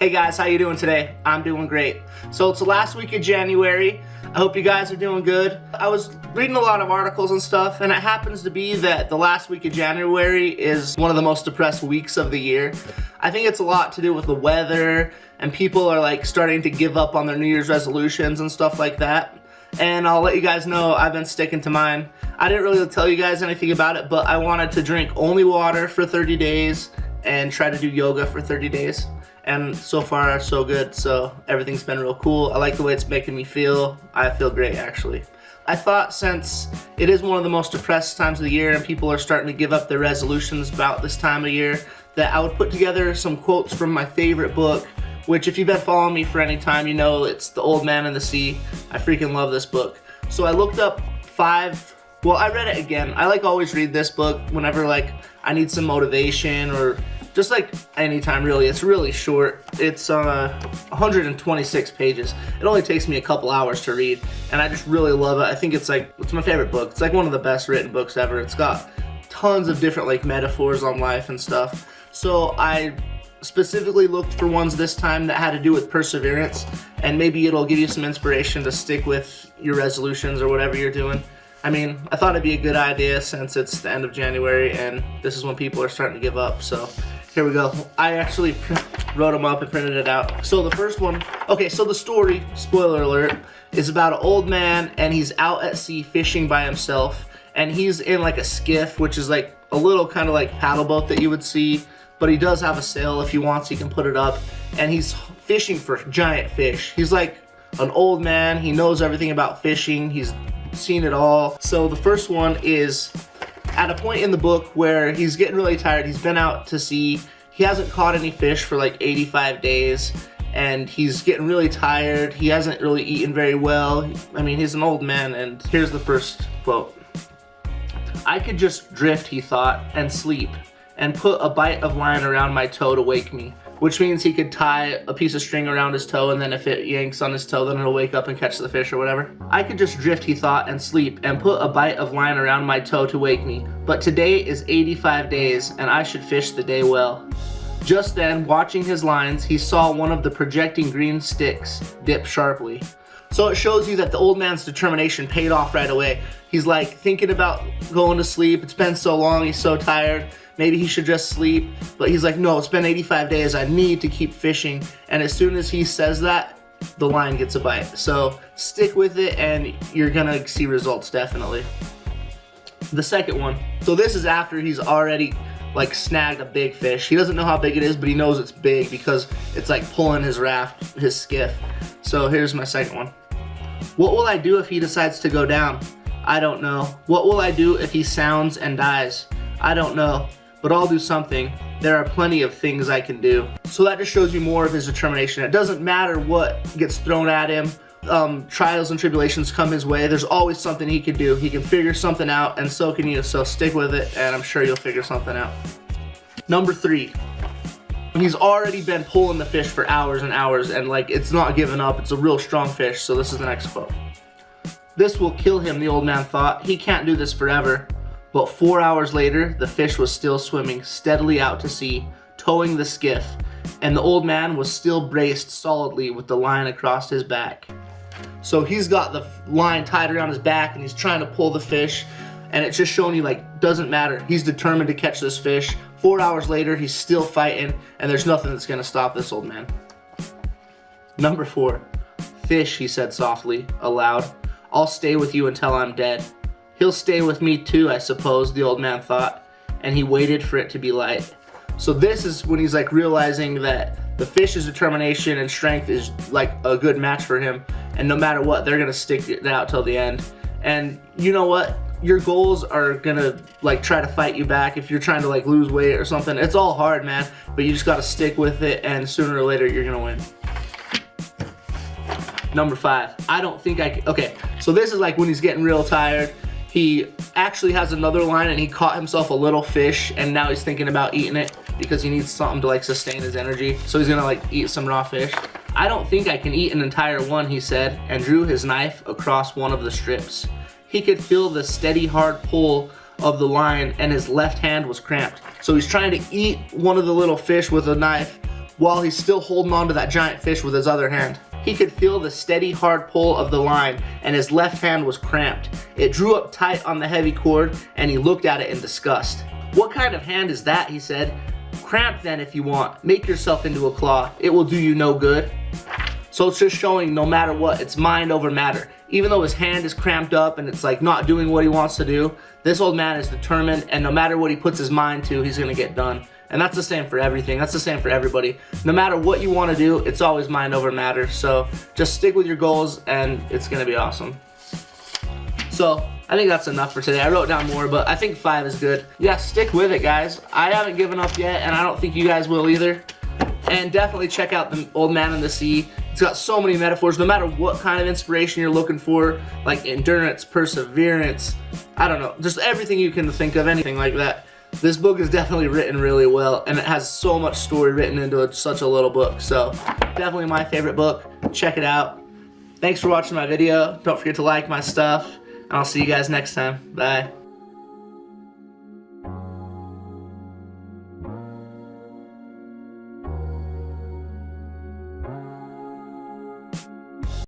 Hey guys, how you doing today? I'm doing great. So it's the last week of January. I hope you guys are doing good. I was reading a lot of articles and stuff, and it happens to be that the last week of January is one of the most depressed weeks of the year. I think it's a lot to do with the weather, and people are like starting to give up on their New Year's resolutions and stuff like that. And I'll let you guys know I've been sticking to mine. I didn't really tell you guys anything about it, but I wanted to drink only water for 30 days and try to do yoga for 30 days. And so far, so good, so everything's been real cool. I like the way it's making me feel. I feel great, actually. I thought since it is one of the most depressed times of the year and people are starting to give up their resolutions about this time of year, that I would put together some quotes from my favorite book, which if you've been following me for any time, you know it's The Old Man and the Sea. I freaking love this book. So I looked up I read it again. I like always read this book whenever like I need some motivation or just like anytime really. It's really short. It's 126 pages. It only takes me a couple hours to read and I just really love it. I think it's my favorite book. It's like one of the best written books ever. It's got tons of different like metaphors on life and stuff. So I specifically looked for ones this time that had to do with perseverance, and maybe it'll give you some inspiration to stick with your resolutions or whatever you're doing. I mean, I thought it'd be a good idea since it's the end of January and this is when people are starting to give up. So here we go. I actually wrote them up and printed it out. So the first one, okay, so the story, spoiler alert, is about an old man and he's out at sea fishing by himself, and he's in like a skiff, which is like a little kind of like paddle boat that you would see, but he does have a sail. If he wants, he can put it up, and he's fishing for giant fish. He's like an old man. He knows everything about fishing. He's seen it all. So the first one is at a point in the book where he's getting really tired. He's been out to sea. He hasn't caught any fish for like 85 days, and he's getting really tired. He hasn't really eaten very well. I mean, he's an old man, and here's the first quote. "I could just drift," he thought, "and sleep, and put a bite of line around my toe to wake me." Which means he could tie a piece of string around his toe, and then if it yanks on his toe, then it'll wake up and catch the fish or whatever. "I could just drift," he thought, "and sleep, and put a bite of line around my toe to wake me. But today is 85 days, and I should fish the day well." Just then, watching his lines, he saw one of the projecting green sticks dip sharply. So it shows you that the old man's determination paid off right away. He's like thinking about going to sleep. It's been so long, he's so tired. Maybe he should just sleep, but he's like, no, it's been 85 days, I need to keep fishing. And as soon as he says that, the line gets a bite. So stick with it and you're gonna see results, definitely. The second one, so this is after he's already like snagged a big fish. He doesn't know how big it is, but he knows it's big because it's like pulling his raft, his skiff. So here's my second one. "What will I do if he decides to go down? I don't know. What will I do if he sounds and dies? I don't know. But I'll do something. There are plenty of things I can do." So that just shows you more of his determination. It doesn't matter what gets thrown at him. Trials and tribulations come his way. There's always something he can do. He can figure something out, and so can you. So stick with it, and I'm sure you'll figure something out. Number 3. He's already been pulling the fish for hours and hours, and like it's not giving up. It's a real strong fish. So this is the next quote. "This will kill him," the old man thought. "He can't do this forever." But 4 hours later, the fish was still swimming steadily out to sea, towing the skiff, and the old man was still braced solidly with the line across his back. So he's got the line tied around his back and he's trying to pull the fish, and it's just showing you like, doesn't matter. He's determined to catch this fish. 4 hours later, he's still fighting, and there's nothing that's gonna stop this old man. Number 4, "Fish," he said softly, aloud. "I'll stay with you until I'm dead." "He'll stay with me too, I suppose," the old man thought, and he waited for it to be light. So this is when he's like realizing that the fish's determination and strength is like a good match for him, and no matter what, they're gonna stick it out till the end. And you know what? Your goals are gonna like try to fight you back if you're trying to like lose weight or something. It's all hard, man, but you just gotta stick with it, and sooner or later you're gonna win. Number 5, "I don't think I can." Okay, so this is like when he's getting real tired. He actually has another line and he caught himself a little fish, and now he's thinking about eating it because he needs something to like sustain his energy. So he's gonna like eat some raw fish. "I don't think I can eat an entire one," he said, and drew his knife across one of the strips. He could feel the steady hard pull of the line, and his left hand was cramped. So he's trying to eat one of the little fish with a knife, while he's still holding on to that giant fish with his other hand. He could feel the steady, hard pull of the line, and his left hand was cramped. It drew up tight on the heavy cord, and he looked at it in disgust. "What kind of hand is that?" he said. "Cramp then if you want. Make yourself into a claw. It will do you no good." So it's just showing no matter what, it's mind over matter. Even though his hand is cramped up and it's like not doing what he wants to do, this old man is determined, and no matter what he puts his mind to, he's gonna get done. And that's the same for everything. That's the same for everybody. No matter what you want to do, it's always mind over matter. So just stick with your goals and it's gonna be awesome. So I think that's enough for today. I wrote down more, but I think 5 is good. Yeah, stick with it, guys. I haven't given up yet, and I don't think you guys will either. And definitely check out The Old Man in the Sea. It's got so many metaphors, no matter what kind of inspiration you're looking for, like endurance, perseverance, I don't know, just everything you can think of, anything like that. This book is definitely written really well, and it has so much story written into such a little book. So definitely my favorite book. Check it out. Thanks for watching my video. Don't forget to like my stuff, and I'll see you guys next time. Bye.